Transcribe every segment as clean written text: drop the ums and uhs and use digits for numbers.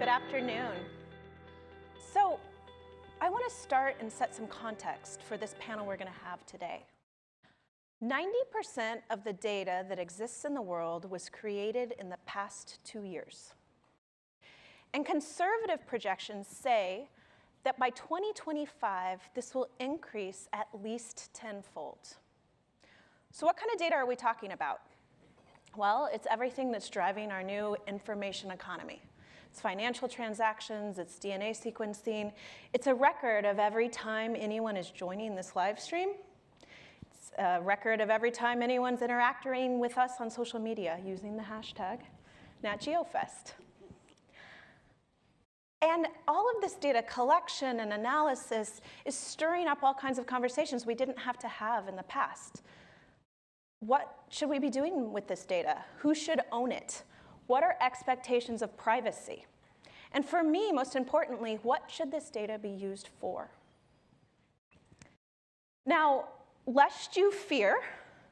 Good afternoon. So I want to start and set some context for this panel we're going to have today. 90% of the data that exists in the world was created in the past 2 years. And conservative projections say that by 2025, this will increase at least tenfold. So what kind of data are we talking about? Well, it's everything that's driving our new information economy. It's financial transactions, it's DNA sequencing. It's a record of every time anyone is joining this live stream. It's a record of every time anyone's interacting with us on social media using the hashtag NatGeoFest. And all of this data collection and analysis is stirring up all kinds of conversations we didn't have to have in the past. What should we be doing with this data? Who should own it? What are expectations of privacy? And for me, most importantly, what should this data be used for? Now, lest you fear,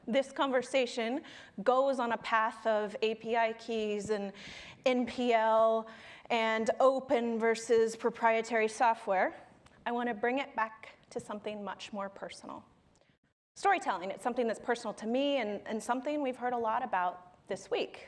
this conversation goes on a path of API keys and NPL and open versus proprietary software. I want to bring it back to something much more personal. Storytelling, it's something that's personal to me and something we've heard a lot about this week.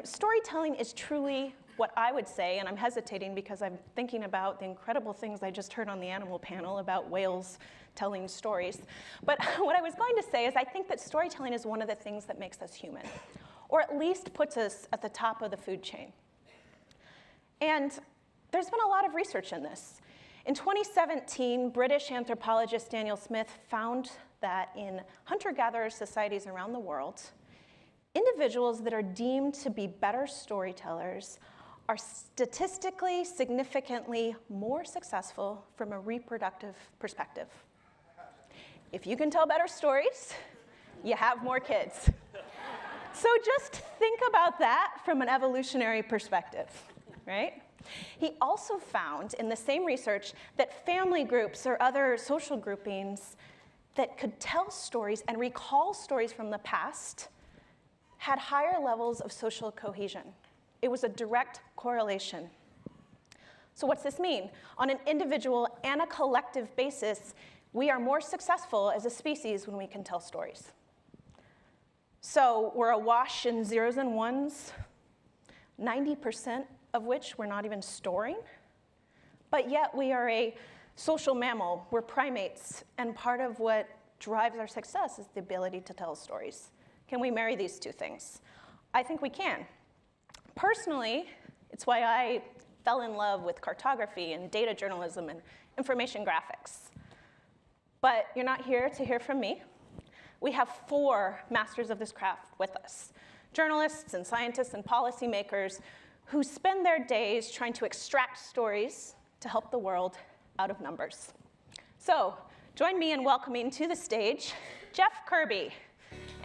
Storytelling is truly what I would say, and I'm hesitating because I'm thinking about the incredible things I just heard on the animal panel about whales telling stories. But what I was going to say is I think that storytelling is one of the things that makes us human, or at least puts us at the top of the food chain. And there's been a lot of research in this. In 2017, British anthropologist Daniel Smith found that in hunter-gatherer societies around the world, individuals that are deemed to be better storytellers are statistically significantly more successful from a reproductive perspective. If you can tell better stories, you have more kids. So just think about that from an evolutionary perspective, right? He also found in the same research that family groups or other social groupings that could tell stories and recall stories from the past had higher levels of social cohesion. It was a direct correlation. So what's this mean? On an individual and a collective basis, we are more successful as a species when we can tell stories. So we're awash in zeros and ones, 90% of which we're not even storing, but yet we are a social mammal, we're primates, and part of what drives our success is the ability to tell stories. Can we marry these two things? I think we can. Personally, it's why I fell in love with cartography and data journalism and information graphics. But you're not here to hear from me. We have 4 masters of this craft with us, journalists and scientists and policymakers who spend their days trying to extract stories to help the world out of numbers. So join me in welcoming to the stage Jeff Kerby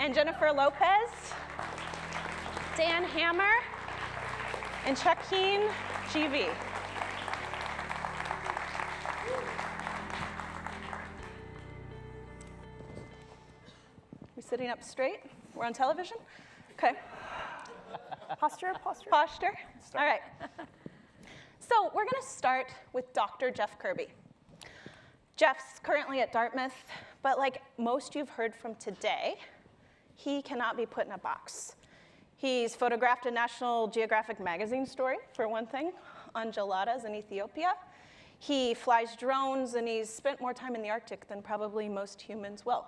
and Jennifer Lopez, Dan Hammer, and Xaquin Veira. We sitting up straight? We're on television? Okay. Posture. All right. So we're going to start with Dr. Jeff Kerby. Jeff's currently at Dartmouth, but like most you've heard from today, he cannot be put in a box. He's photographed a National Geographic magazine story, for one thing, on geladas in Ethiopia. He flies drones, and he's spent more time in the Arctic than probably most humans will.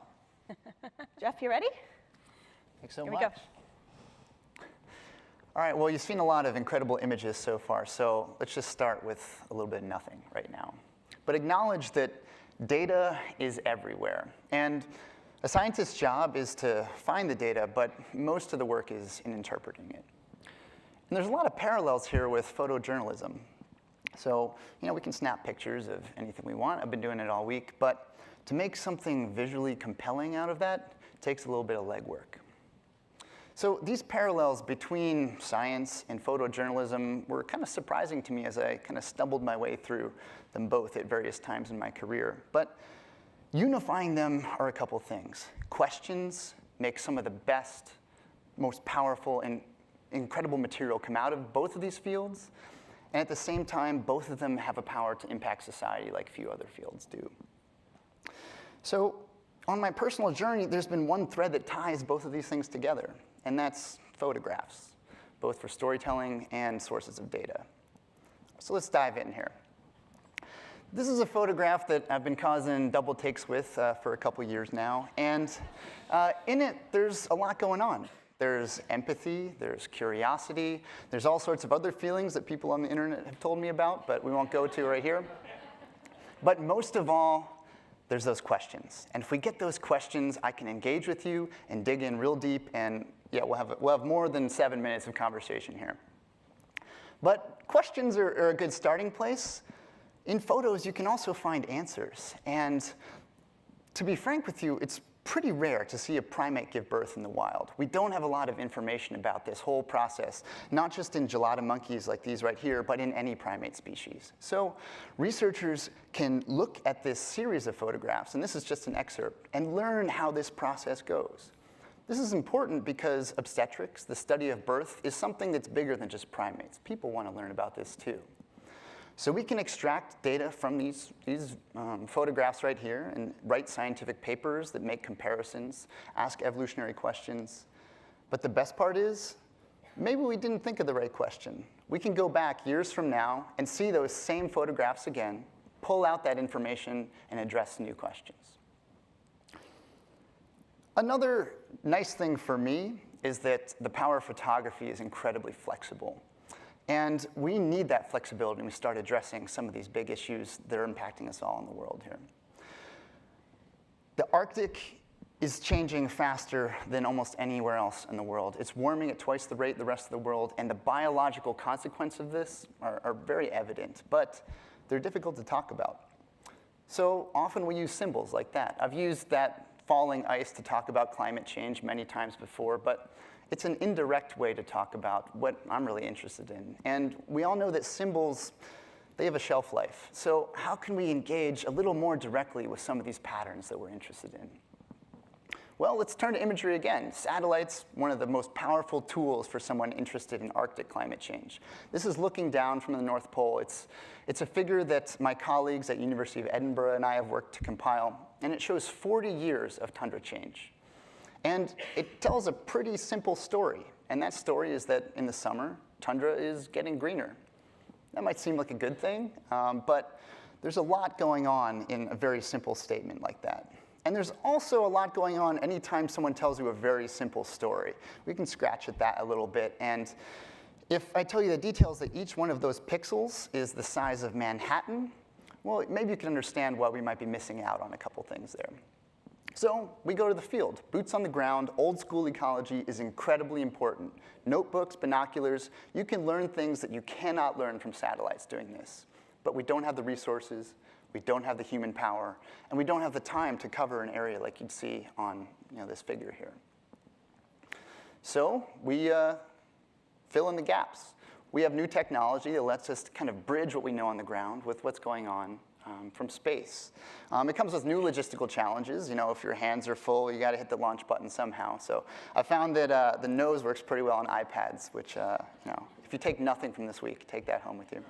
Jeff, you ready? Thanks so Here much. we go. All right, well, you've seen a lot of incredible images so far, so let's just start with a little bit of nothing right now. But acknowledge that data is everywhere. And a scientist's job is to find the data, but most of the work is in interpreting it. And there's a lot of parallels here with photojournalism. So, we can snap pictures of anything we want. I've been doing it all week, but to make something visually compelling out of that takes a little bit of legwork. So these parallels between science and photojournalism were kind of surprising to me as I kind of stumbled my way through them both at various times in my career. But unifying them are a couple things. Questions make some of the best most powerful and incredible material come out of both of these fields. And at the same time, both of them have a power to impact society like few other fields do. So on my personal journey, there's been one thread that ties both of these things together, and that's photographs, both for storytelling and sources of data. So let's dive in here. This is a photograph that I've been causing double takes with for a couple years now, and in it, there's a lot going on. There's empathy, there's curiosity, there's all sorts of other feelings that people on the internet have told me about, but we won't go to right here. But most of all, there's those questions. And if we get those questions, I can engage with you and dig in real deep, and yeah, we'll have more than 7 minutes of conversation here. But questions are a good starting place. In photos, you can also find answers. And to be frank with you, it's pretty rare to see a primate give birth in the wild. We don't have a lot of information about this whole process, not just in gelada monkeys like these right here, but in any primate species. So researchers can look at this series of photographs, and this is just an excerpt, and learn how this process goes. This is important because obstetrics, the study of birth, is something that's bigger than just primates. People want to learn about this too. So we can extract data from these photographs right here and write scientific papers that make comparisons, ask evolutionary questions. But the best part is, maybe we didn't think of the right question. We can go back years from now and see those same photographs again, pull out that information, and address new questions. Another nice thing for me is that the power of photography is incredibly flexible. And we need that flexibility when we start addressing some of these big issues that are impacting us all in the world here. The Arctic is changing faster than almost anywhere else in the world. It's warming at twice the rate of the rest of the world, and the biological consequences of this are very evident, but they're difficult to talk about. So often we use symbols like that. I've used that falling ice to talk about climate change many times before, but it's an indirect way to talk about what I'm really interested in. And we all know that symbols, they have a shelf life. So how can we engage a little more directly with some of these patterns that we're interested in? Well, let's turn to imagery again. Satellites, one of the most powerful tools for someone interested in Arctic climate change. This is looking down from the North Pole. It's a figure that my colleagues at University of Edinburgh and I have worked to compile, and it shows 40 years of tundra change. And it tells a pretty simple story, and that story is that in the summer, tundra is getting greener. That might seem like a good thing, but there's a lot going on in a very simple statement like that. And there's also a lot going on anytime someone tells you a very simple story. We can scratch at that a little bit, and if I tell you the details that each one of those pixels is the size of Manhattan, well, maybe you can understand why we might be missing out on a couple things there. So we go to the field. Boots on the ground, old school ecology is incredibly important. Notebooks, binoculars, you can learn things that you cannot learn from satellites doing this. But we don't have the resources, we don't have the human power, and we don't have the time to cover an area like you'd see on this figure here. So we fill in the gaps. We have new technology that lets us kind of bridge what we know on the ground with what's going on from space. It comes with new logistical challenges. If your hands are full, you got to hit the launch button somehow. So I found that the nose works pretty well on iPads, which, if you take nothing from this week, take that home with you.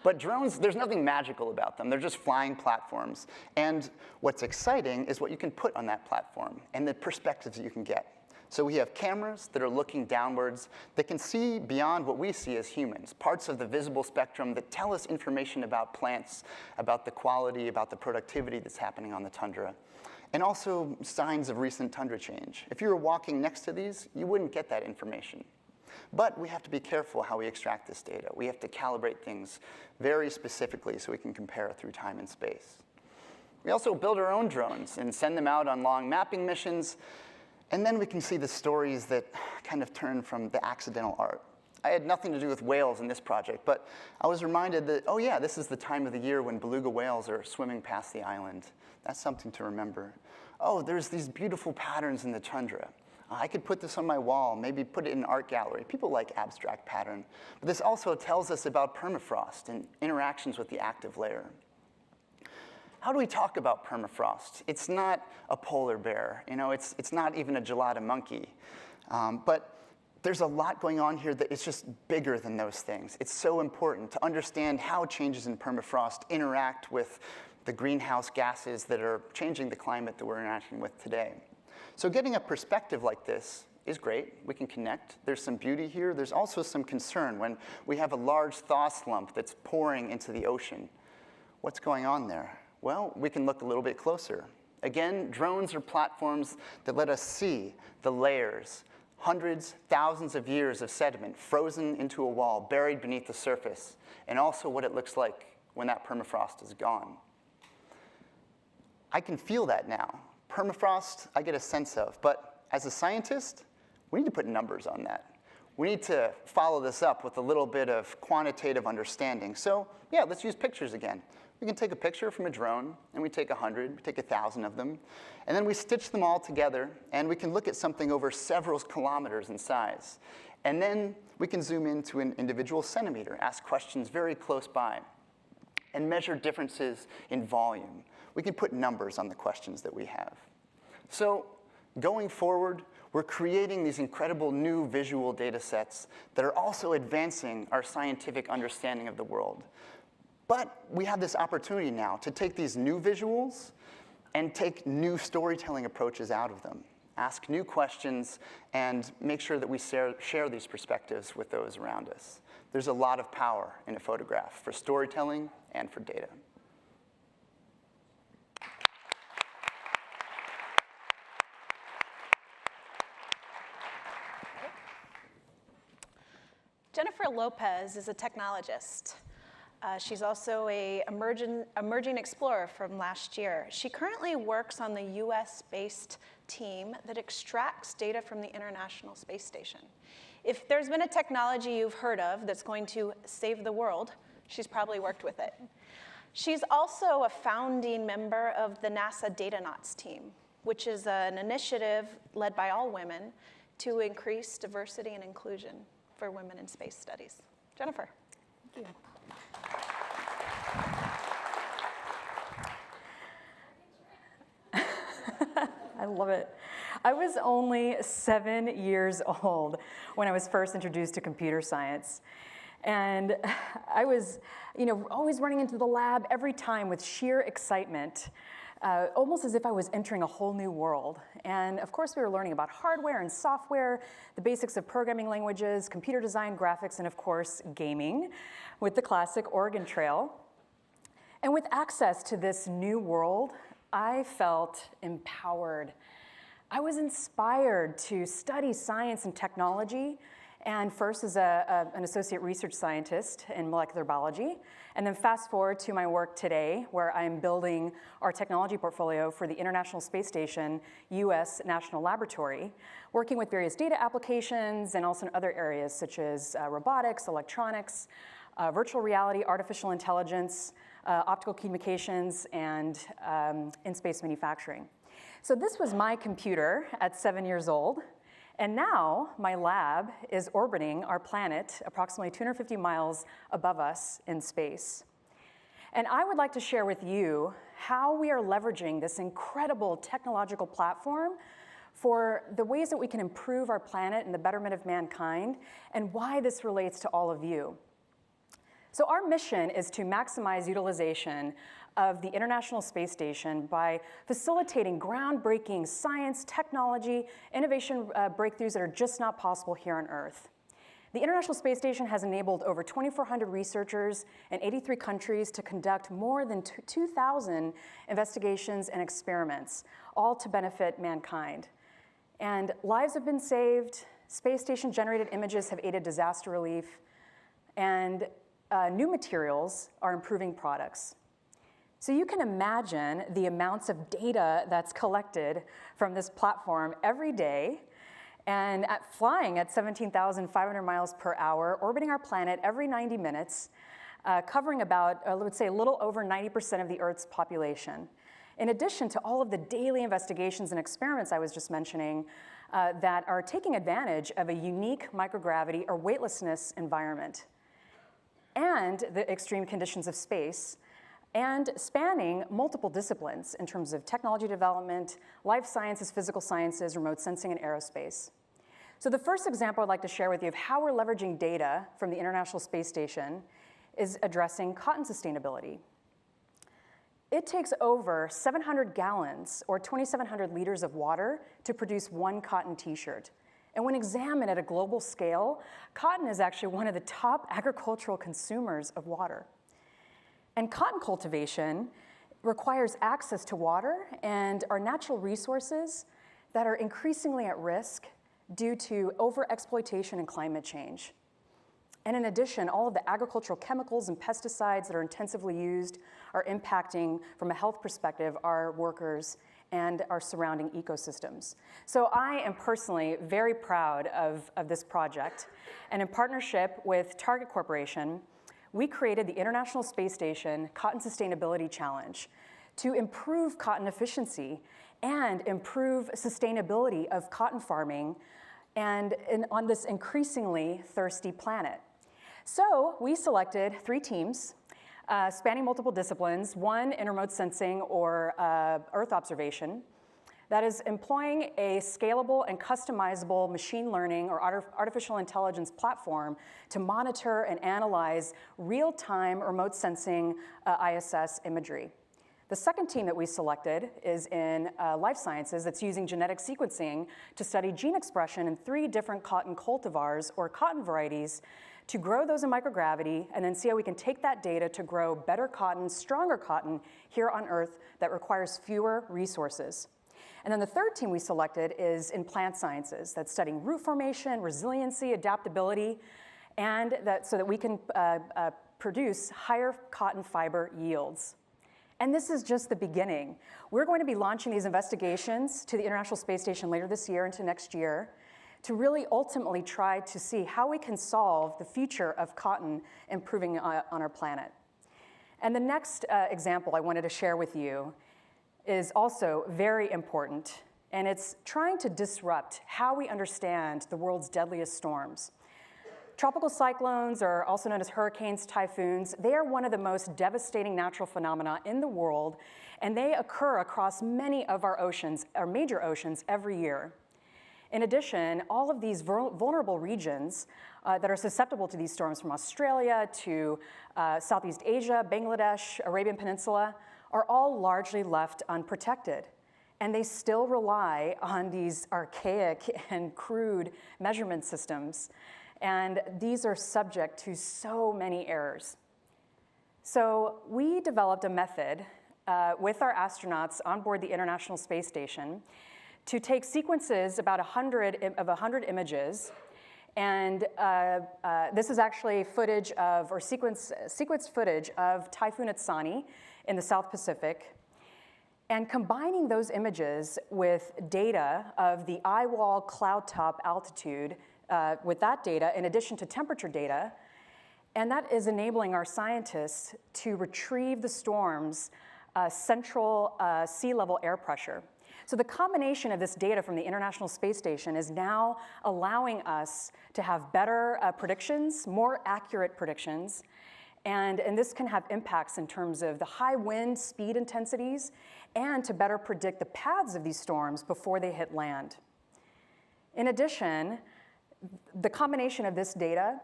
But drones, there's nothing magical about them. They're just flying platforms. And what's exciting is what you can put on that platform and the perspectives that you can get. So we have cameras that are looking downwards that can see beyond what we see as humans, parts of the visible spectrum that tell us information about plants, about the quality, about the productivity that's happening on the tundra, and also signs of recent tundra change. If you were walking next to these, you wouldn't get that information. But we have to be careful how we extract this data. We have to calibrate things very specifically so we can compare through time and space. We also build our own drones and send them out on long mapping missions. And then we can see the stories that kind of turn from the accidental art. I had nothing to do with whales in this project, but I was reminded that, oh yeah, this is the time of the year when beluga whales are swimming past the island. That's something to remember. Oh, there's these beautiful patterns in the tundra. I could put this on my wall, maybe put it in an art gallery. People like abstract pattern. But this also tells us about permafrost and interactions with the active layer. How do we talk about permafrost? It's not a polar bear. It's not even a gelada monkey. But there's a lot going on here that is just bigger than those things. It's so important to understand how changes in permafrost interact with the greenhouse gases that are changing the climate that we're interacting with today. So getting a perspective like this is great. We can connect. There's some beauty here. There's also some concern when we have a large thaw slump that's pouring into the ocean. What's going on there? Well, we can look a little bit closer. Again, drones are platforms that let us see the layers, hundreds, thousands of years of sediment frozen into a wall, buried beneath the surface, and also what it looks like when that permafrost is gone. I can feel that now. Permafrost, I get a sense of, but as a scientist, we need to put numbers on that. We need to follow this up with a little bit of quantitative understanding. So yeah, let's use pictures again. We can take a picture from a drone, and we take 100, we take 1,000 of them, and then we stitch them all together, and we can look at something over several kilometers in size. And then we can zoom into an individual centimeter, ask questions very close by, and measure differences in volume. We can put numbers on the questions that we have. So going forward, we're creating these incredible new visual data sets that are also advancing our scientific understanding of the world. But we have this opportunity now to take these new visuals and take new storytelling approaches out of them, ask new questions, and make sure that we share these perspectives with those around us. There's a lot of power in a photograph for storytelling and for data. Jennifer Lopez is a technologist. She's also an emerging explorer from last year. She currently works on the US-based team that extracts data from the International Space Station. If there's been a technology you've heard of that's going to save the world, she's probably worked with it. She's also a founding member of the NASA Datanauts team, which is an initiative led by all women to increase diversity and inclusion for women in space studies. Jennifer. Thank you. I love it. I was only 7 years old when I was first introduced to computer science. And I was, always running into the lab every time with sheer excitement, almost as if I was entering a whole new world. And of course, we were learning about hardware and software, the basics of programming languages, computer design, graphics, and of course, gaming with the classic Oregon Trail. And with access to this new world, I felt empowered. I was inspired to study science and technology, and first as an associate research scientist in molecular biology, and then fast forward to my work today, where I'm building our technology portfolio for the International Space Station US National Laboratory, working with various data applications and also in other areas such as robotics, electronics, virtual reality, artificial intelligence, optical communications, and in-space manufacturing. So this was my computer at 7 years old, and now my lab is orbiting our planet approximately 250 miles above us in space. And I would like to share with you how we are leveraging this incredible technological platform for the ways that we can improve our planet and the betterment of mankind, and why this relates to all of you. So our mission is to maximize utilization of the International Space Station by facilitating groundbreaking science, technology, innovation breakthroughs that are just not possible here on Earth. The International Space Station has enabled over 2,400 researchers in 83 countries to conduct more than 2,000 investigations and experiments, all to benefit mankind. And lives have been saved, space station generated images have aided disaster relief, and new materials are improving products. So you can imagine the amounts of data that's collected from this platform every day, and flying at 17,500 miles per hour, orbiting our planet every 90 minutes, covering about, let's say, a little over 90% of the Earth's population. In addition to all of the daily investigations and experiments I was just mentioning that are taking advantage of a unique microgravity or weightlessness environment, and the extreme conditions of space, and spanning multiple disciplines in terms of technology development, life sciences, physical sciences, remote sensing, and aerospace. So the first example I'd like to share with you of how we're leveraging data from the International Space Station is addressing cotton sustainability. It takes over 700 gallons or 2,700 liters of water to produce one cotton t-shirt. And when examined at a global scale, cotton is actually one of the top agricultural consumers of water. And cotton cultivation requires access to water and our natural resources that are increasingly at risk due to overexploitation and climate change. And in addition, all of the agricultural chemicals and pesticides that are intensively used are impacting, from a health perspective, our workers and our surrounding ecosystems. So I am personally very proud of this project. And in partnership with Target Corporation, we created the International Space Station Cotton Sustainability Challenge to improve cotton efficiency and improve sustainability of cotton farming on this increasingly thirsty planet. So we selected 3 teams spanning multiple disciplines, one in remote sensing or Earth observation, that is employing a scalable and customizable machine learning or artificial intelligence platform to monitor and analyze real-time remote sensing ISS imagery. The second team that we selected is in life sciences that's using genetic sequencing to study gene expression in 3 different cotton cultivars or cotton varieties to grow those in microgravity and then see how we can take that data to grow better cotton, stronger cotton here on Earth that requires fewer resources. And then the third team we selected is in plant sciences that's studying root formation, resiliency, adaptability, and so that we can produce higher cotton fiber yields. And this is just the beginning. We're going to be launching these investigations to the International Space Station later this year into next year to really ultimately try to see how we can solve the future of cotton improving on our planet. And the next example I wanted to share with you is also very important, and it's trying to disrupt how we understand the world's deadliest storms. Tropical cyclones, or also known as hurricanes, typhoons, they are one of the most devastating natural phenomena in the world, and they occur across many of our oceans, our major oceans, every year. In addition, all of these vulnerable regions that are susceptible to these storms, from Australia to Southeast Asia, Bangladesh, Arabian Peninsula, are all largely left unprotected. And they still rely on these archaic and crude measurement systems. And these are subject to so many errors. So we developed a method with our astronauts on board the International Space Station to take sequences about 100 images. And this is actually footage of, or sequence footage of Typhoon Itsani in the South Pacific, and combining those images with data of the eye wall cloud top altitude with that data, in addition to temperature data, and that is enabling our scientists to retrieve the storm's central sea level air pressure. So the combination of this data from the International Space Station is now allowing us to have better predictions, more accurate predictions, and this can have impacts in terms of the high wind speed intensities and to better predict the paths of these storms before they hit land. In addition, the combination of this data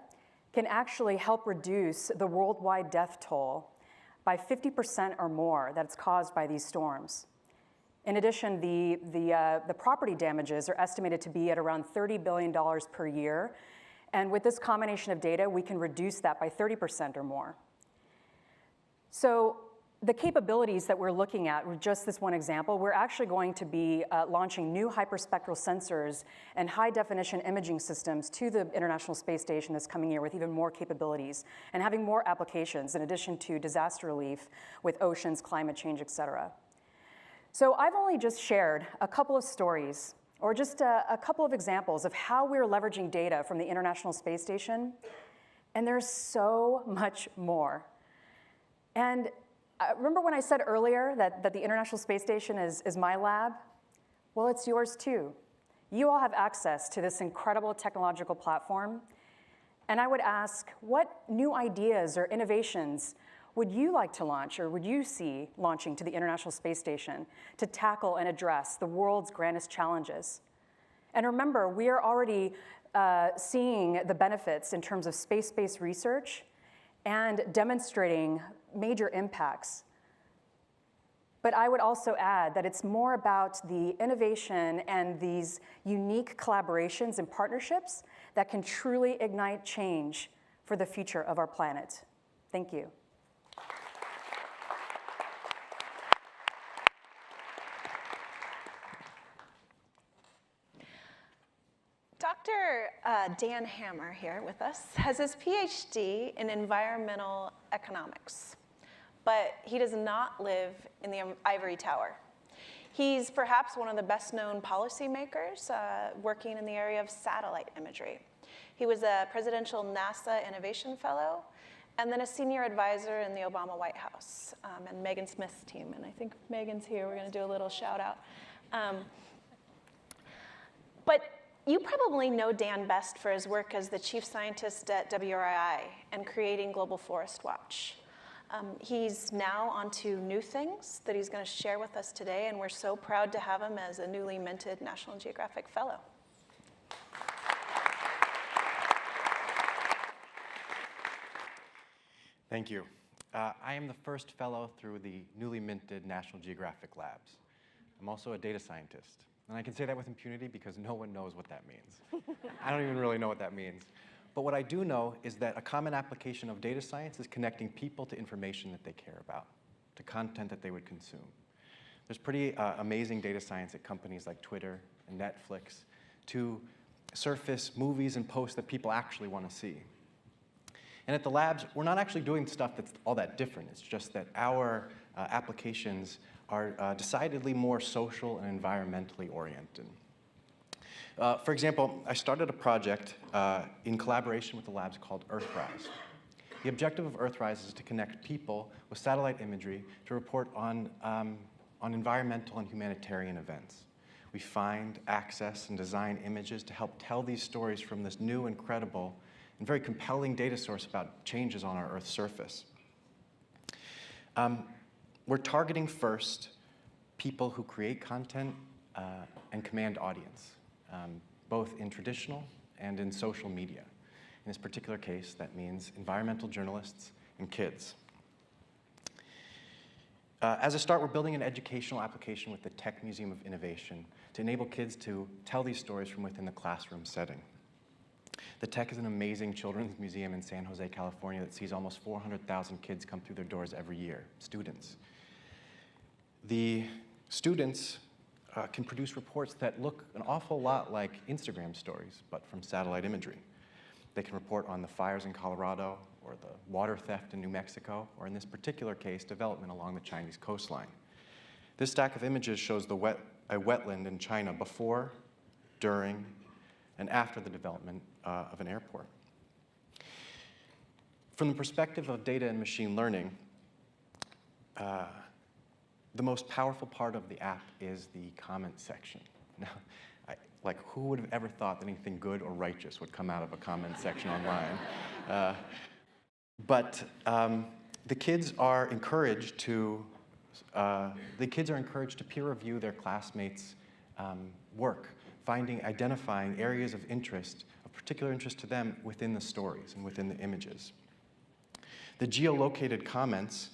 can actually help reduce the worldwide death toll by 50% or more that's caused by these storms. In addition, the property damages are estimated to be at around $30 billion per year. And with this combination of data, we can reduce that by 30% or more. So the capabilities that we're looking at, with just this one example, we're actually going to be launching new hyperspectral sensors and high-definition imaging systems to the International Space Station this coming year with even more capabilities and having more applications in addition to disaster relief with oceans, climate change, et cetera. So I've only just shared a couple of stories or just a couple of examples of how we're leveraging data from the International Space Station, and there's so much more. And remember when I said earlier that the International Space Station is my lab? Well, it's yours too. You all have access to this incredible technological platform, and I would ask, what new ideas or innovations would you like to launch, or would you see launching to the International Space Station to tackle and address the world's grandest challenges? And remember, we are already seeing the benefits in terms of space-based research and demonstrating major impacts. But I would also add that it's more about the innovation and these unique collaborations and partnerships that can truly ignite change for the future of our planet. Thank you. Dr. Dan Hammer here with us has his PhD in environmental economics, but he does not live in the ivory tower. He's perhaps one of the best known policymakers working in the area of satellite imagery. He was a presidential NASA Innovation Fellow and then a senior advisor in the Obama White House and Megan Smith's team. And I think Megan's here. We're going to do a little shout out. But you probably know Dan best for his work as the chief scientist at WRI and creating Global Forest Watch. He's now onto new things that he's going to share with us today, and we're so proud to have him as a newly minted National Geographic Fellow. Thank you. I am the first fellow through the newly minted National Geographic Labs. I'm also a data scientist. And I can say that with impunity because no one knows what that means. I don't even really know what that means. But what I do know is that a common application of data science is connecting people to information that they care about, to content that they would consume. There's pretty amazing data science at companies like Twitter and Netflix to surface movies and posts that people actually want to see. And at the labs, we're not actually doing stuff that's all that different. It's just that our applications are decidedly more social and environmentally oriented. For example, I started a project in collaboration with the labs called Earthrise. The objective of Earthrise is to connect people with satellite imagery to report on environmental and humanitarian events. We find, access, and design images to help tell these stories from this new, incredible, and very compelling data source about changes on our Earth's surface. We're targeting first people who create content and command audience, both in traditional and in social media. In this particular case, that means environmental journalists and kids. As a start, we're building an educational application with the Tech Museum of Innovation to enable kids to tell these stories from within the classroom setting. The Tech is an amazing children's museum in San Jose, California that sees almost 400,000 kids come through their doors every year, students. The students can produce reports that look an awful lot like Instagram stories, but from satellite imagery. They can report on the fires in Colorado, or the water theft in New Mexico, or in this particular case, development along the Chinese coastline. This stack of images shows a wetland in China before, during, and after the development of an airport. From the perspective of data and machine learning, the most powerful part of the app is the comment section. Now, who would have ever thought that anything good or righteous would come out of a comment section online? But the kids are encouraged to peer review their classmates' work, identifying areas of interest, of particular interest to them within the stories and within the images. The geolocated comments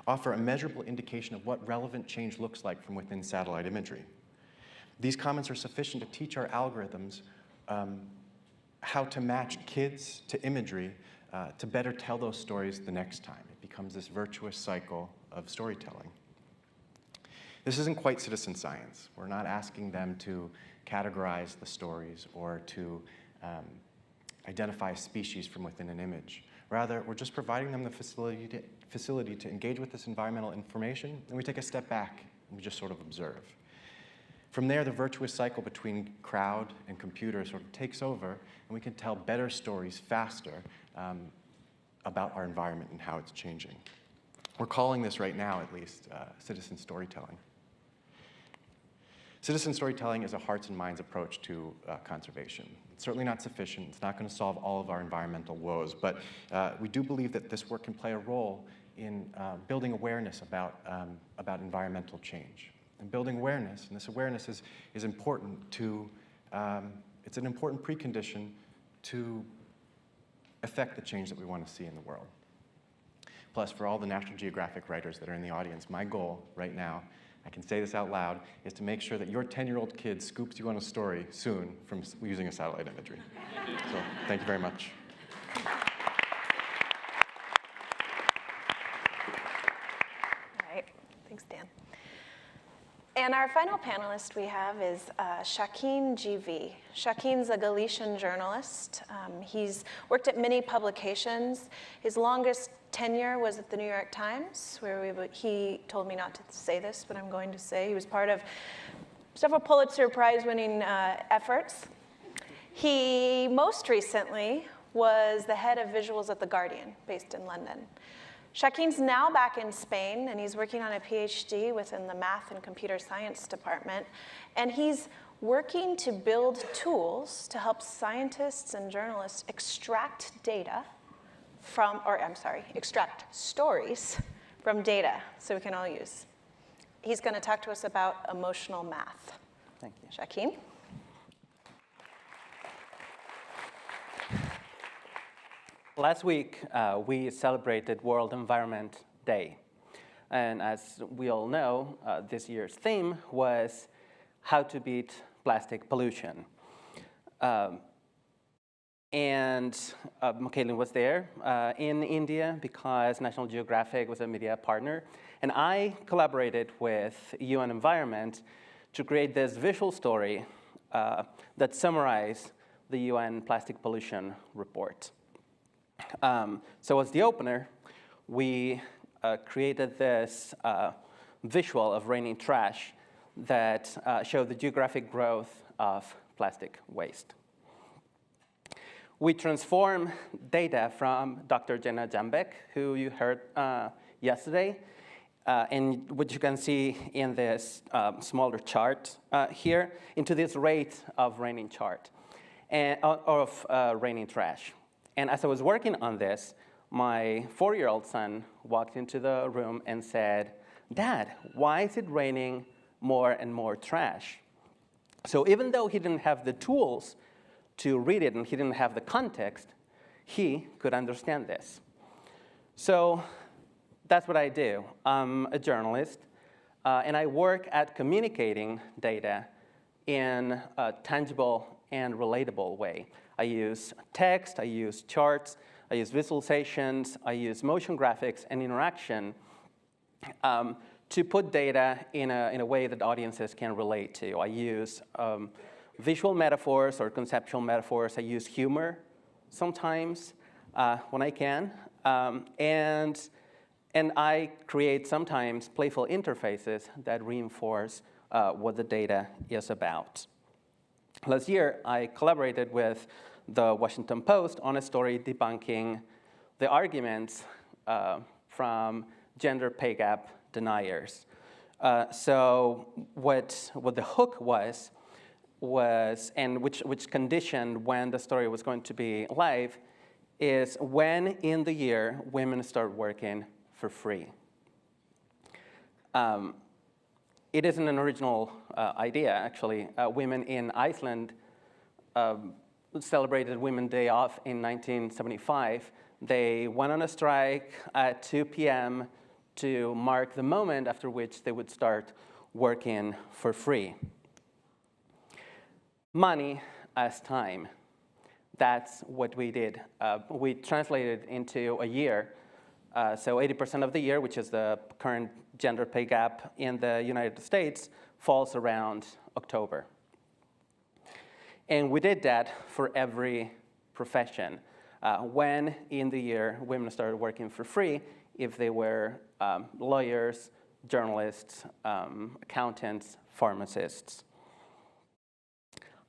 offer a measurable indication of what relevant change looks like from within satellite imagery. These comments are sufficient to teach our algorithms how to match kids to imagery to better tell those stories the next time. It becomes this virtuous cycle of storytelling. This isn't quite citizen science. We're not asking them to categorize the stories or to identify a species from within an image. Rather, we're just providing them the facility to engage with this environmental information, and we take a step back and we just sort of observe. From there, the virtuous cycle between crowd and computer sort of takes over, and we can tell better stories faster about our environment and how it's changing. We're calling this right now, at least, citizen storytelling. Citizen storytelling is a hearts and minds approach to conservation. It's certainly not sufficient. It's not going to solve all of our environmental woes, but we do believe that this work can play a role in building awareness about environmental change. And building awareness, and this awareness is important to it's an important precondition to affect the change that we want to see in the world. Plus, for all the National Geographic writers that are in the audience, my goal right now, I can say this out loud, is to make sure that your 10-year-old kid scoops you on a story soon from using a satellite imagery. So, thank you very much. All right, thanks, Dan. And our final panelist we have is Xaquin GV. Xaquin's a Galician journalist. He's worked at many publications. His longest tenure was at the New York Times, where he told me not to say this, but I'm going to say he was part of several Pulitzer Prize-winning efforts. He most recently was the head of visuals at The Guardian, based in London. Xaquin's now back in Spain, and he's working on a PhD within the math and computer science department. And he's working to build tools to help scientists and journalists extract extract stories from data so we can all use. He's going to talk to us about emotional math. Thank you. Xaquin? Last week, we celebrated World Environment Day. And as we all know, this year's theme was how to beat plastic pollution. Kaitlin was there in India because National Geographic was a media partner. And I collaborated with UN Environment to create this visual story that summarized the UN plastic pollution report. So as the opener, we created this visual of raining trash that showed the geographic growth of plastic waste. We transform data from Dr. Jenna Jambek, who you heard yesterday, and which you can see in this smaller chart here, into this rate of raining chart, and of raining trash. And as I was working on this, my 4-year-old son walked into the room and said, "Dad, why is it raining more and more trash?" So even though he didn't have the tools to read it and he didn't have the context, he could understand this. So that's what I do. I'm a journalist, and I work at communicating data in a tangible and relatable way. I use text, I use charts, I use visualizations, I use motion graphics and interaction to put data in a way that audiences can relate to. I use visual metaphors or conceptual metaphors. I use humor sometimes when I can. And I create sometimes playful interfaces that reinforce what the data is about. Last year, I collaborated with the Washington Post on a story debunking the arguments from gender pay gap deniers. So what the hook was and which conditioned when the story was going to be live, is when in the year women start working for free. It isn't an original idea, actually. Women in Iceland celebrated Women's Day off in 1975. They went on a strike at 2 p.m. to mark the moment after which they would start working for free. Money as time. That's what we did. We translated into a year. So 80% of the year, which is the current gender pay gap in the United States, falls around October. And we did that for every profession. When in the year women started working for free, if they were lawyers, journalists, accountants, pharmacists.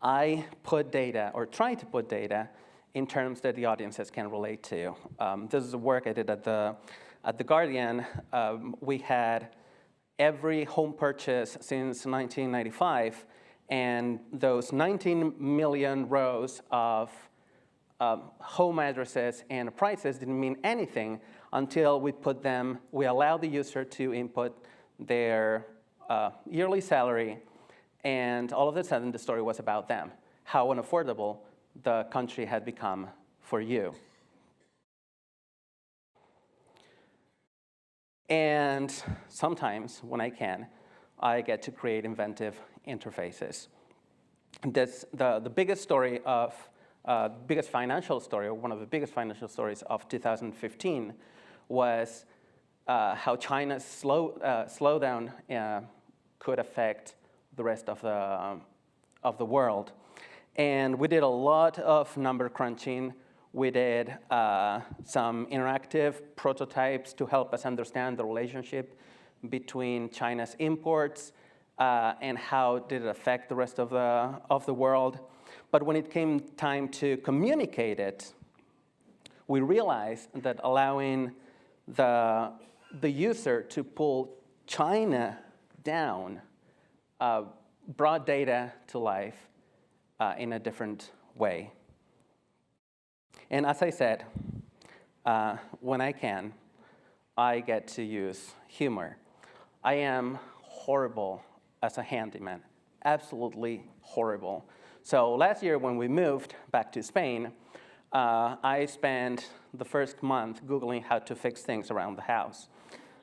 I put data, or try to put data, in terms that the audiences can relate to. This is the work I did at the Guardian. We had every home purchase since 1995, and those 19 million rows of home addresses and prices didn't mean anything until we allowed the user to input their yearly salary, and all of a sudden the story was about them. how unaffordable the country had become for you. And sometimes, when I can, I get to create inventive interfaces. The biggest story of, biggest financial story, or one of the biggest financial stories of 2015 was how China's slowdown could affect the rest of the world. And we did a lot of number crunching. We did some interactive prototypes to help us understand the relationship between China's imports and how did it affect the rest of the world. But when it came time to communicate it, we realized that allowing the user to pull China down brought data to life in a different way. And as I said, when I can, I get to use humor. I am horrible as a handyman, absolutely horrible. So last year when we moved back to Spain, I spent the first month Googling how to fix things around the house.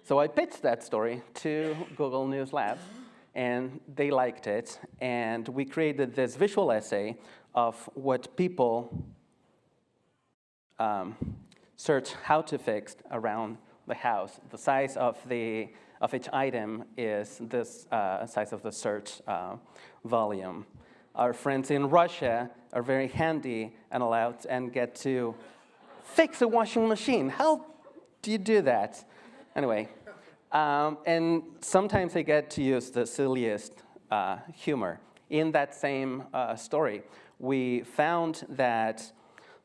So I pitched that story to Google News Lab, and they liked it. And we created this visual essay of what people search how to fix around the house. The size of each item is this size of the search volume. Our friends in Russia are very handy and allowed and get to fix a washing machine. How do you do that? Anyway, and sometimes they get to use the silliest humor. In that same story, we found that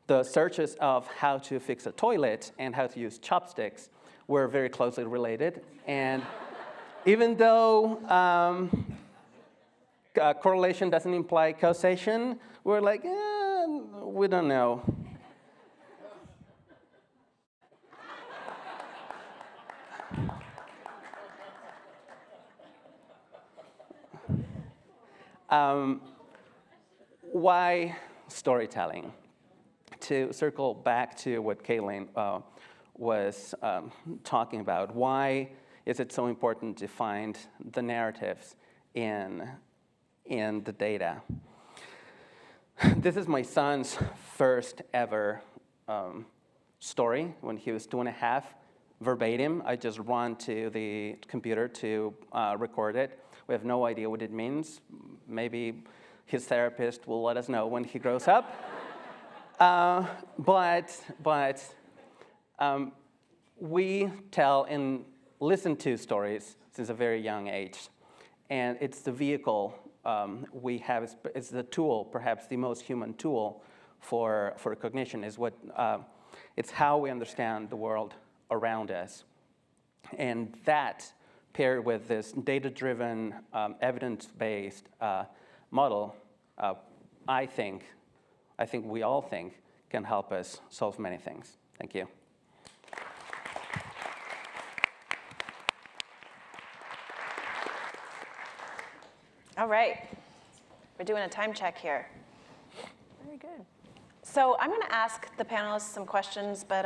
the searches of how to fix a toilet and how to use chopsticks were very closely related. And even though correlation doesn't imply causation, we're like, we don't know. Why storytelling? To circle back to what Kaitlin was talking about, why is it so important to find the narratives in the data? This is my son's first ever story when he was 2.5, verbatim. I just run to the computer to record it. We have no idea what it means. Maybe his therapist will let us know when he grows up. But we tell and listen to stories since a very young age. And it's the vehicle we have, it's the tool, perhaps the most human tool for cognition, is what, it's how we understand the world around us. And that, paired with this data-driven, evidence-based model, I think we all think can help us solve many things. Thank you. All right, we're doing a time check here. Very good. So I'm going to ask the panelists some questions, but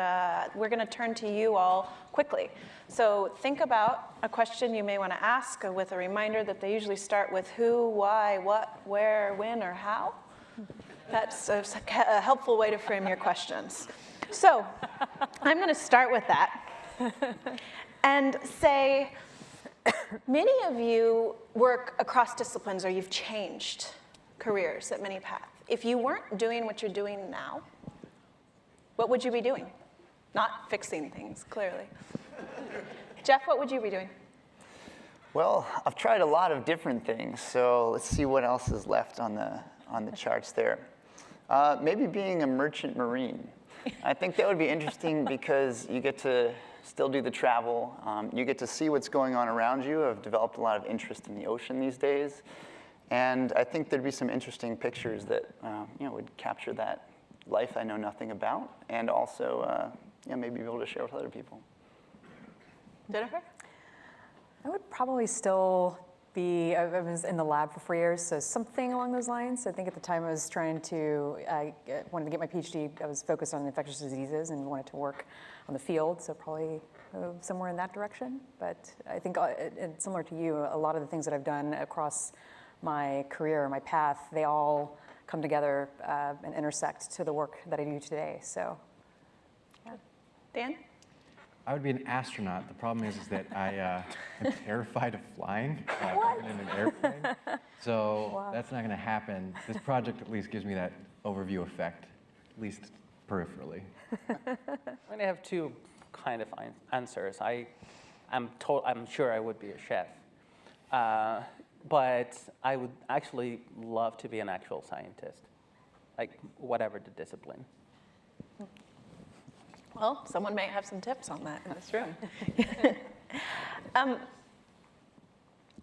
we're going to turn to you all quickly. So think about a question you may want to ask with a reminder that they usually start with who, why, what, where, when, or how. That's a helpful way to frame your questions. So I'm going to start with that and say, many of you work across disciplines or you've changed careers at many paths. If you weren't doing what you're doing now, what would you be doing? Not fixing things, clearly. Jeff, what would you be doing? Well, I've tried a lot of different things, so let's see what else is left on the charts there. Maybe being a merchant marine. I think that would be interesting because you get to still do the travel. You get to see what's going on around you. I've developed a lot of interest in the ocean these days. And I think there'd be some interesting pictures that would capture that life I know nothing about, and also maybe be able to share with other people. Jennifer? I would probably still I was in the lab for 4 years, so something along those lines. I think at the time I was wanted to get my PhD. I was focused on infectious diseases and wanted to work on the field, so probably somewhere in that direction. But I think, similar to you, a lot of the things that I've done across my career, my path, they all come together and intersect to the work that I do today. So, yeah. Dan? I would be an astronaut. The problem is that I am terrified of flying, even in an airplane. So that's not going to happen. This project at least gives me that overview effect, at least peripherally. I'm going to have two kind of answers. I'm sure I would be a chef, but I would actually love to be an actual scientist, like whatever the discipline. Well, someone may have some tips on that in this room.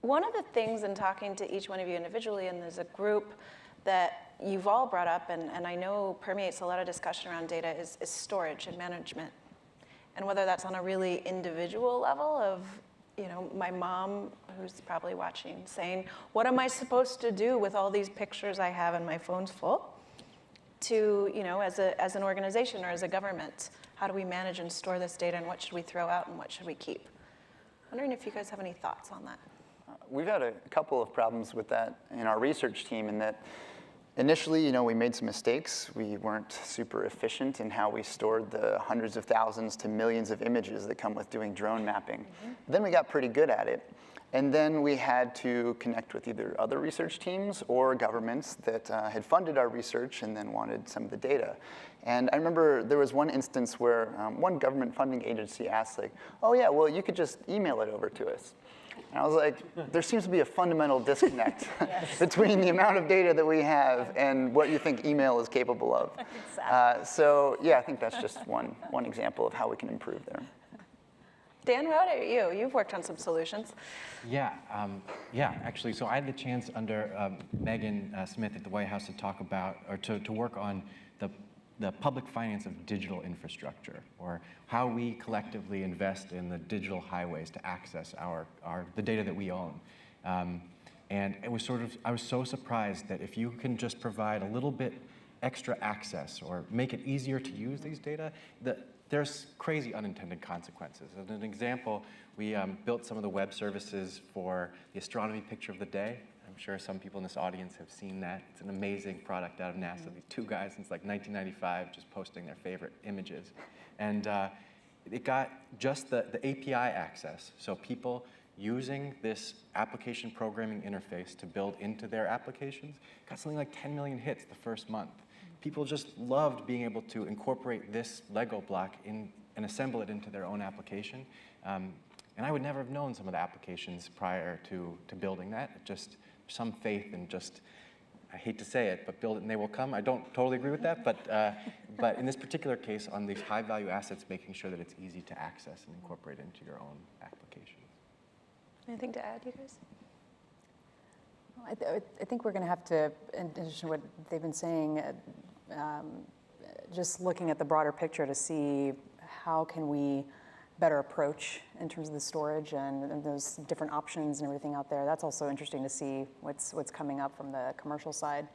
One of the things in talking to each one of you individually and as a group that you've all brought up and I know permeates a lot of discussion around data is storage and management. And whether that's on a really individual level of, my mom, who's probably watching, saying, what am I supposed to do with all these pictures I have and my phone's full? To, as an organization or as a government, how do we manage and store this data and what should we throw out and what should we keep? I'm wondering if you guys have any thoughts on that. We've had a couple of problems with that in our research team in that initially, we made some mistakes. We weren't super efficient in how we stored the hundreds of thousands to millions of images that come with doing drone mapping. Mm-hmm. Then we got pretty good at it. And then we had to connect with either other research teams or governments that had funded our research and then wanted some of the data. And I remember there was one instance where one government funding agency asked, like, oh yeah, well, you could just email it over to us. And I was like, there seems to be a fundamental disconnect between the amount of data that we have and what you think email is capable of. Exactly. So yeah, I think that's just one example of how we can improve there. Dan, what about you? You've worked on some solutions. Yeah, actually, so I had the chance under Megan Smith at the White House to talk about, or to work on the public finance of digital infrastructure, or how we collectively invest in the digital highways to access the data that we own. And it was I was so surprised that if you can just provide a little bit extra access or make it easier to use these data, there's crazy unintended consequences. As an example, we built some of the web services for the astronomy picture of the day. I'm sure some people in this audience have seen that. It's an amazing product out of NASA. These two guys since like 1995 just posting their favorite images. And it got just the API access. So people using this application programming interface to build into their applications got something like 10 million hits the first month. People just loved being able to incorporate this Lego block and assemble it into their own application. And I would never have known some of the applications prior to building that. Just some faith and just, I hate to say it, but build it and they will come. I don't totally agree with that, but in this particular case, on these high-value assets, making sure that it's easy to access and incorporate into your own application. Anything to add, you guys? I think we're going to have to, in addition to what they've been saying, just looking at the broader picture to see how can we better approach in terms of the storage and those different options and everything out there. That's also interesting to see what's coming up from the commercial side.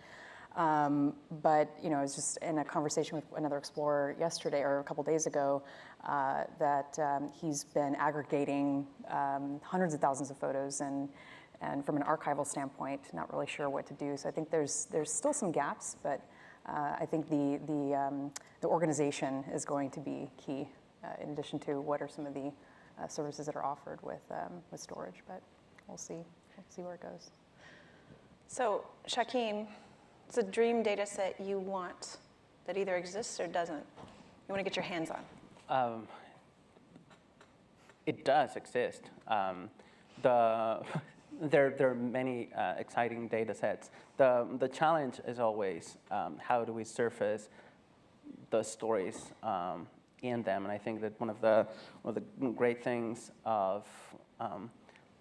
But I was just in a conversation with another explorer yesterday or a couple days ago that he's been aggregating hundreds of thousands of photos and from an archival standpoint, not really sure what to do. So I think there's still some gaps, but I think the organization is going to be key in addition to what are some of the services that are offered with storage. But we'll see where it goes. So Xaquin, it's a dream data set you want that either exists or doesn't. You want to get your hands on. It does exist. There are many exciting data sets. The challenge is always how do we surface the stories in them, and I think that one of the great things of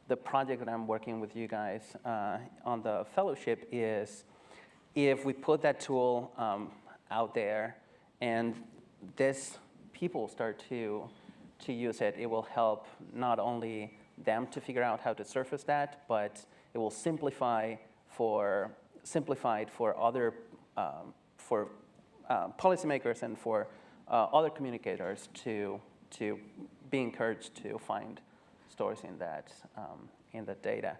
the project that I'm working with you guys on the fellowship is if we put that tool out there and people start to use it, it will help not only them to figure out how to surface that, but It will simplify it for other policymakers and for other communicators to be encouraged to find stories in that data.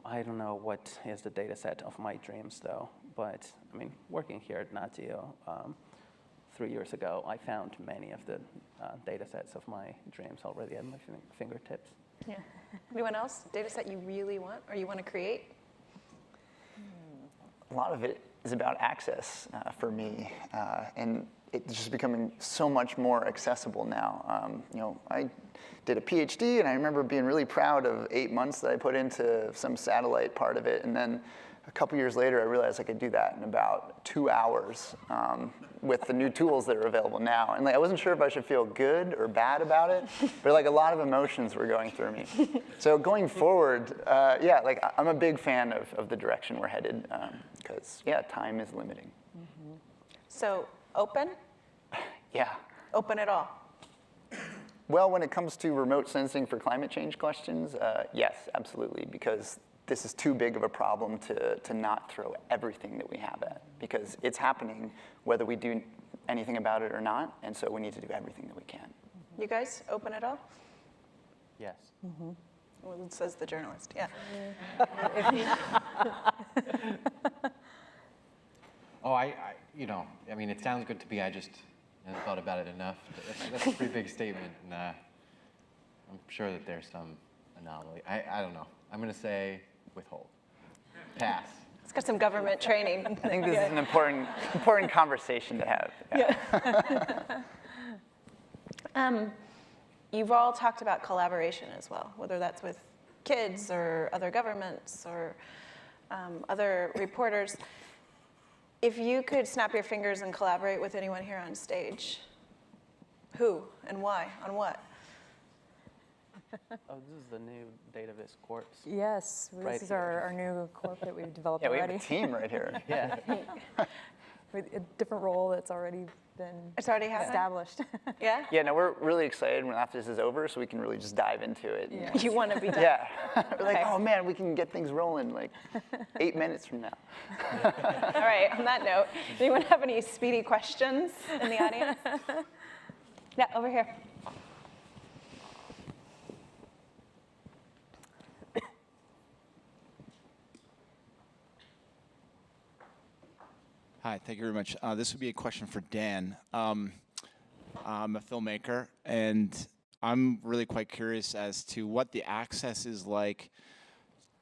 I don't know what is the data set of my dreams, though, but I mean, working here at Nat Geo 3 years ago, I found many of the data sets of my dreams already at my fingertips. Yeah. Anyone else? Data set you really want or you want to create? A lot of it is about access for me, and it's just becoming so much more accessible now. I did a PhD, and I remember being really proud of 8 months that I put into some satellite part of it, and then a couple years later, I realized I could do that in about 2 hours with the new tools that are available now. And I wasn't sure if I should feel good or bad about it, but a lot of emotions were going through me. So going forward, I'm a big fan of the direction we're headed because, time is limiting. Mm-hmm. So open? Yeah. Open it all? Well, when it comes to remote sensing for climate change questions, yes, absolutely, because this is too big of a problem to not throw everything that we have at, because it's happening whether we do anything about it or not, and so we need to do everything that we can. You guys open it all? Yes. Mm-hmm. Well, it says the journalist, yeah. Oh, it sounds good to me. I just haven't thought about it enough. That's a pretty big statement, and I'm sure that there's some anomaly. I don't know. I'm going to say withhold. Pass. It's got some government training. I think this is an important conversation to have. Yeah. You've all talked about collaboration as well, whether that's with kids or other governments or other reporters. If you could snap your fingers and collaborate with anyone here on stage, who and why, on what? Oh, this is the new Database Corps. Yes, this is our new corp that we've developed Yeah, we already. have a team right here. Yeah. With a different role that's already been It's already happening? established. Yeah? Yeah, no, we're really excited when after this is over, so we can really just dive into it. Yeah. You want to be done? Yeah. We're like, Okay. oh man, we can get things rolling 8 minutes from now. All right, on that note, does anyone have any speedy questions in the audience? Yeah, over here. Hi, thank you very much. This would be a question for Dan. I'm a filmmaker, and I'm really quite curious as to what the access is like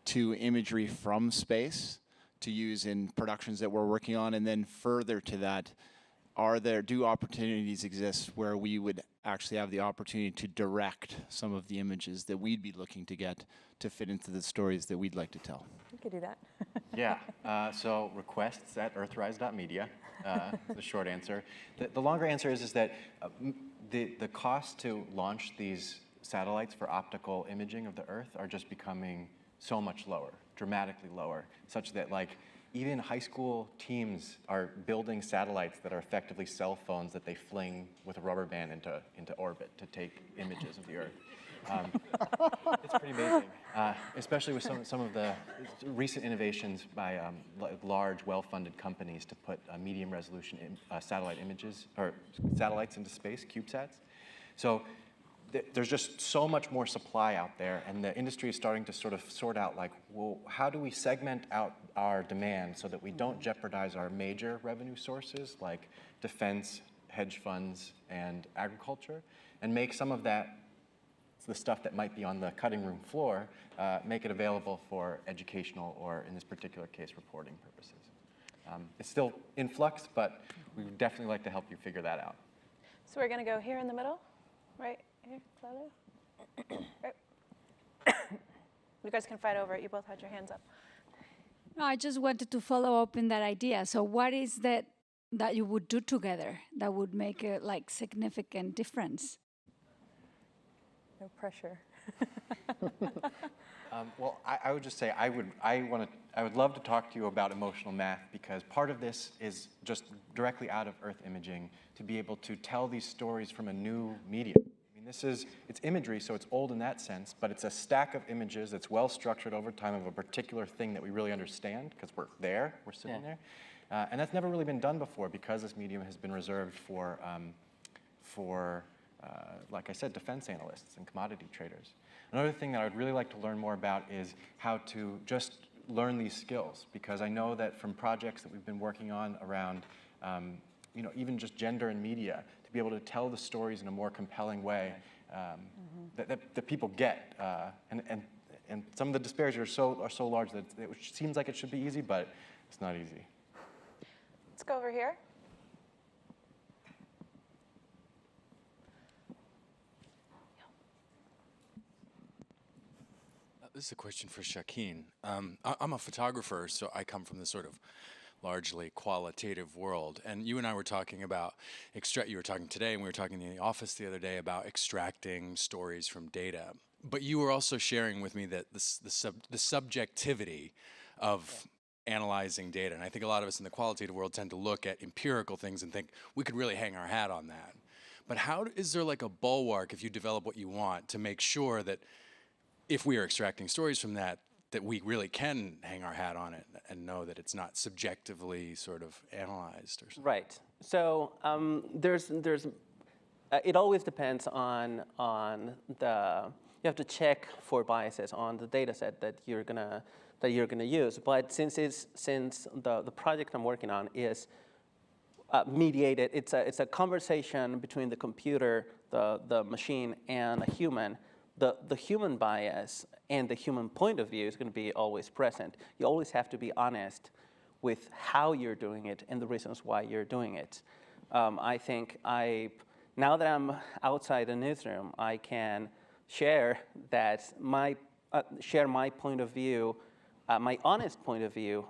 to imagery from space to use in productions that we're working on, and then further to that, do opportunities exist where we would actually have the opportunity to direct some of the images that we'd be looking to get to fit into the stories that we'd like to tell? We could do that. Yeah, so requests at earthrise.media, the short answer. The longer answer is that the cost to launch these satellites for optical imaging of the Earth are just becoming so much lower, dramatically lower, such that even high school teams are building satellites that are effectively cell phones that they fling with a rubber band into orbit to take images of the Earth. It's pretty amazing, especially with some of the recent innovations by large, well-funded companies to put medium resolution satellite images, or satellites into space, CubeSats. So there's just so much more supply out there, and the industry is starting to sort out well, how do we segment out our demand so that we don't jeopardize our major revenue sources like defense, hedge funds, and agriculture, and make some of that, the stuff that might be on the cutting room floor, make it available for educational or, in this particular case, reporting purposes. It's still in flux, but we would definitely like to help you figure that out. So we're going to go here in the middle, right here, Claudia? Right. You guys can fight over it. You both had your hands up. No, I just wanted to follow up in that idea. So what is that you would do together that would make a significant difference? No pressure. Well, I would just say I would love to talk to you about emotional math, because part of this is just directly out of Earth imaging to be able to tell these stories from a new medium. I mean, It's imagery, so it's old in that sense, but it's a stack of images that's well structured over time of a particular thing that we really understand because we're sitting there. And that's never really been done before because this medium has been reserved for like I said, defense analysts and commodity traders. Another thing that I would really like to learn more about is how to just learn these skills, because I know that from projects that we've been working on around even just gender and media, to be able to tell the stories in a more compelling way that people get. And some of the disparities are so large that it seems like it should be easy, but it's not easy. Let's go over here. This is a question for Xaquin. I'm a photographer, so I come from this sort of largely qualitative world. And you and I were talking about, you were talking today, and we were talking in the office the other day about extracting stories from data. But you were also sharing with me that the subjectivity of analyzing data. And I think a lot of us in the qualitative world tend to look at empirical things and think we could really hang our hat on that. But how is there like a bulwark, if you develop what you want, to make sure that if we are extracting stories from that we really can hang our hat on it and know that it's not subjectively sort of analyzed or something? Right. So it always depends on you have to check for biases on the data set that you're gonna use. But since the project I'm working on is mediated, it's a conversation between the computer, the machine, and a human. The human bias and the human point of view is going to be always present. You always have to be honest with how you're doing it and the reasons why you're doing it. I think now that I'm outside the newsroom, I can share my point of view, my honest point of view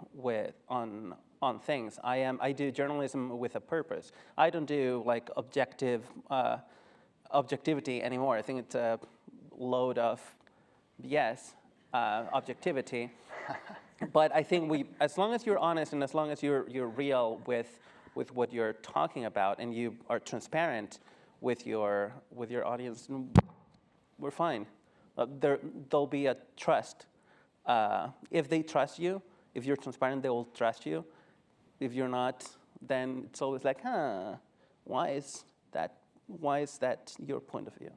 on things. I do journalism with a purpose. I don't do like objectivity anymore. I think it's a load of BS, objectivity. But I think as long as you're honest and as long as you're real with what you're talking about and you are transparent with your audience, we're fine. There'll be a trust. If they trust you, if you're transparent, they will trust you. If you're not, then it's always like, why is that your point of view?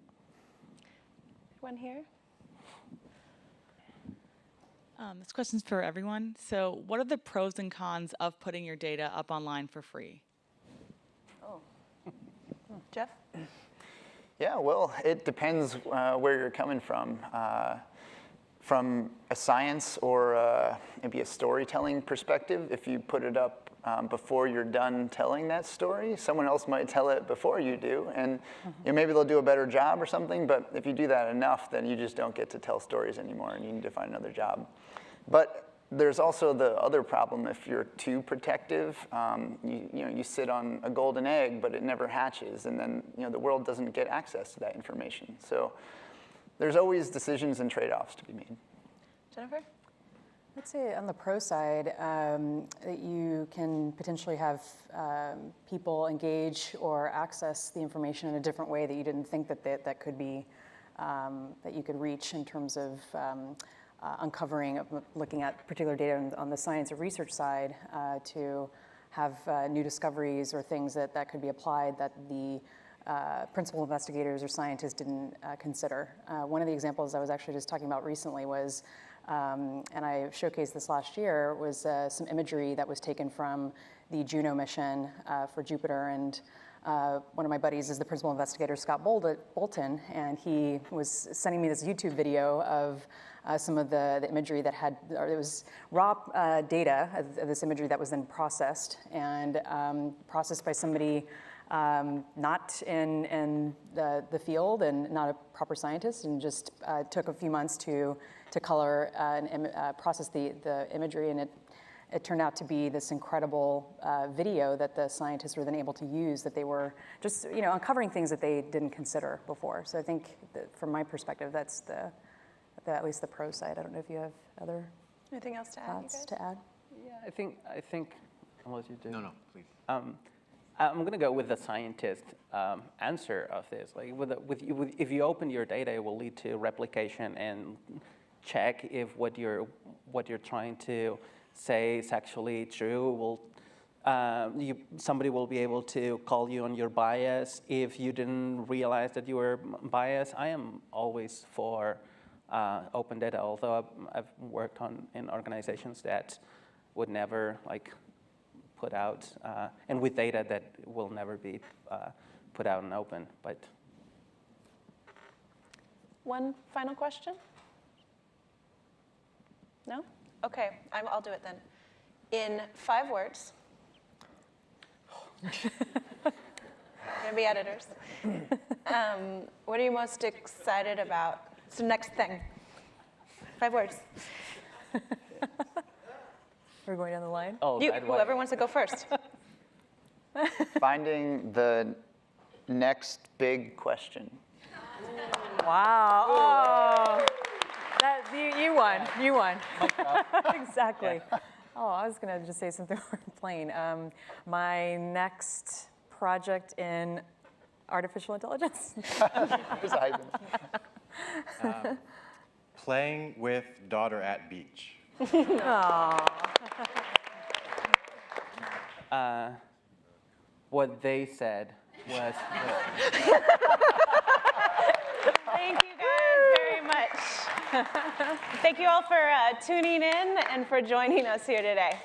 One here. This question's for everyone. So what are the pros and cons of putting your data up online for free? Oh. Jeff? Yeah, well, it depends where you're coming from. From a science or maybe a storytelling perspective, if you put it up before you're done telling that story, someone else might tell it before you do, and maybe they'll do a better job or something, but if you do that enough, then you just don't get to tell stories anymore, and you need to find another job. But there's also the other problem if you're too protective. You sit on a golden egg, but it never hatches, and then the world doesn't get access to that information. So there's always decisions and trade-offs to be made. Jennifer? I'd say on the pro side, that you can potentially have people engage or access the information in a different way that you didn't think that could be, that you could reach in terms of uncovering, looking at particular data on the science or research side to have new discoveries or things that could be applied that the principal investigators or scientists didn't consider. One of the examples I was actually just talking about recently was, and I showcased this last year, was some imagery that was taken from the Juno mission for Jupiter. And one of my buddies is the principal investigator, Scott Bolton, and he was sending me this YouTube video of some of the imagery that it was raw data of this imagery that was then processed by somebody not in the field and not a proper scientist, and just took a few months to color and process the imagery, and it turned out to be this incredible video that the scientists were then able to use, that they were just uncovering things that they didn't consider before. So I think that from my perspective, that's at least the pro side. I don't know if you have other Anything else to add? thoughts to add? Yeah, I think. Unless you do. No, please. I'm going to go with the scientist answer of this. Like, if you open your data, it will lead to replication and check if what you're trying to say is actually true. Somebody will be able to call you on your bias if you didn't realize that you were biased. I am always for open data, although I've worked in organizations that would never put out, and with data that will never be put out and open. But one final question? No? Okay, I'll do it then. In 5 words, you're gonna be editors. What are you most excited about? It's the next thing. 5 words. We're going down the line. oh, Whoever wants to go first. Finding the next big question. Wow. Oh. You won. You won. Exactly. Oh, I was going to just say something more plain. My next project in artificial intelligence. There's Ivan. Playing with daughter at beach. What they said was. Thank you guys very much. Thank you all for tuning in and for joining us here today.